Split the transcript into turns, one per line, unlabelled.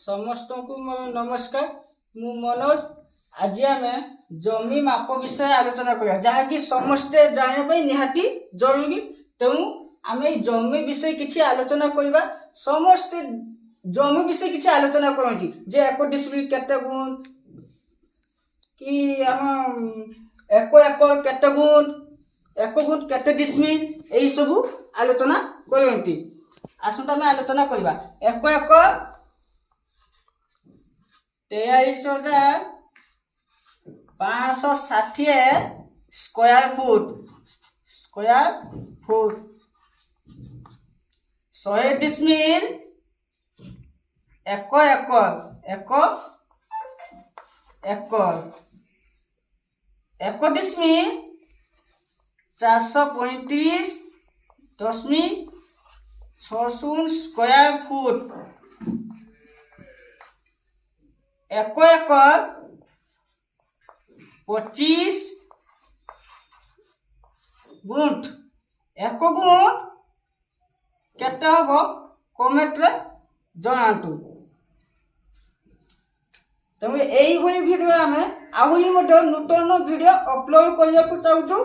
समस्त को नमस्कार। मु मनोज। आज आम जमी माप विषय आलोचना करा जहाँकि समस्ते जाना निहाती जरूरी। तेणु आम जमी विषय किसी आलोचना करवा। समस्ते जमी विषय किसी आलोचना करती जे एक डिस्ट्रिक्ट केते गुण कि आम एक केते गुण एक गुण केते डिस्मिल यही सब आलोचना करती। आसंता आम आलोचना करवा एक 23,560 स्क्वायर फुट 100 डिस्मिल एक डिस्मिल 435.60 स्क्वायर फुट एक 25 गुंठ एक गुण केते हबो कमेंट रे जणातु। तेणु यही भिडियो आम आहरी नूतन भिडियो अपलोड करने को चाहूँ।